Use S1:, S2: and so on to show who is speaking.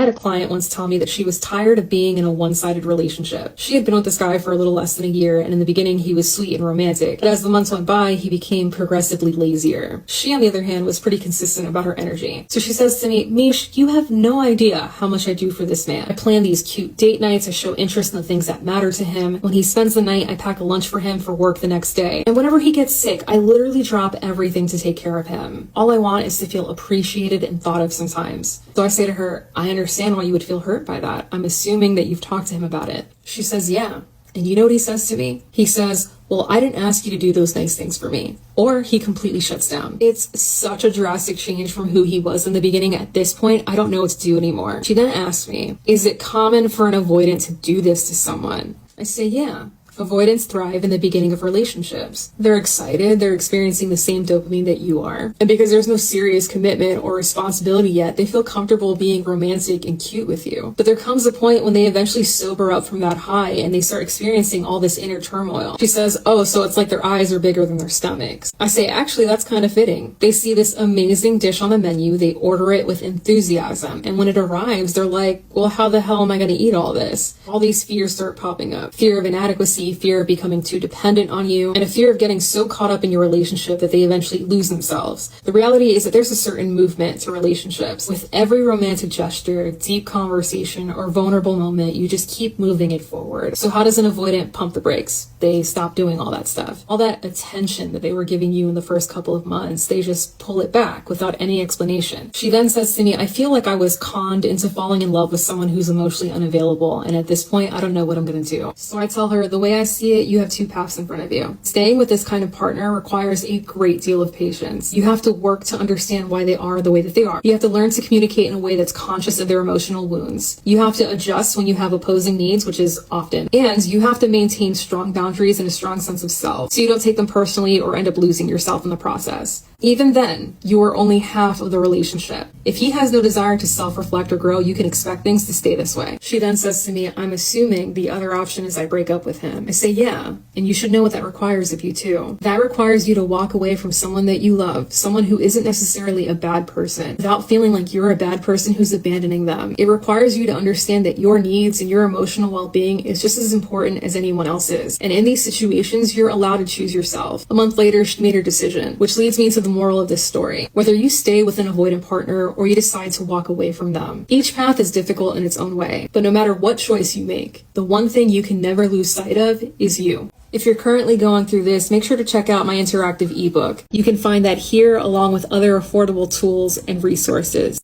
S1: I had a client once tell me that she was tired of being in a one-sided relationship. She had been with this guy for a little less than a year, and in the beginning he was sweet and romantic, but as the months went by, he became progressively lazier. She, on the other hand, was pretty consistent about her energy. So she says to me, Mish, you have no idea how much I do for this man. I plan these cute date nights, I show interest in the things that matter to him. When he spends the night, I pack a lunch for him for work the next day. And whenever he gets sick, I literally drop everything to take care of him. All I want is to feel appreciated and thought of sometimes. So I say to her, I understand why you would feel hurt by that. I'm assuming that you've talked to him about it. She says, yeah. And you know what he says to me? He says, well, I didn't ask you to do those nice things for me. Or he completely shuts down. It's such a drastic change from who he was in the beginning. At this point, I don't know what to do anymore. She then asks me, is it common for an avoidant to do this to someone? I say, yeah. Avoidants thrive in the beginning of relationships. They're excited, they're experiencing the same dopamine that you are. And because there's no serious commitment or responsibility yet, they feel comfortable being romantic and cute with you. But there comes a point when they eventually sober up from that high and they start experiencing all this inner turmoil. She says, oh, so it's like their eyes are bigger than their stomachs. I say, actually, that's kind of fitting. They see this amazing dish on the menu, they order it with enthusiasm, and when it arrives, they're like, well, how the hell am I going to eat all this? All these fears start popping up. Fear of inadequacy, fear of becoming too dependent on you, and a fear of getting so caught up in your relationship that they eventually lose themselves. The reality is that there's a certain movement to relationships. With every romantic gesture, deep conversation, or vulnerable moment, you just keep moving it forward. So how does an avoidant pump the brakes? They stop doing all that stuff. All that attention that they were giving you in the first couple of months, they just pull it back without any explanation. She then says to me, I feel like I was conned into falling in love with someone who's emotionally unavailable, and at this point, I don't know what I'm gonna do. So I tell her, the way I see it, you have two paths in front of you. Staying with this kind of partner requires a great deal of patience. You have to work to understand why they are the way that they are. You have to learn to communicate in a way that's conscious of their emotional wounds. You have to adjust when you have opposing needs, which is often. And you have to maintain strong boundaries and a strong sense of self, so you don't take them personally or end up losing yourself in the process. Even then, you are only half of the relationship. If he has no desire to self-reflect or grow, you can expect things to stay this way. She then says to me, I'm assuming the other option is I break up with him. I say, yeah, and you should know what that requires of you too. That requires you to walk away from someone that you love, someone who isn't necessarily a bad person, without feeling like you're a bad person who's abandoning them. It requires you to understand that your needs and your emotional well-being is just as important as anyone else's. And in these situations, you're allowed to choose yourself. A month later, she made her decision, which leads me to the moral of this story. Whether you stay with an avoidant partner or you decide to walk away from them, each path is difficult in its own way. But no matter what choice you make, the one thing you can never lose sight of is you. If you're currently going through this, make sure to check out my interactive ebook. You can find that here along with other affordable tools and resources.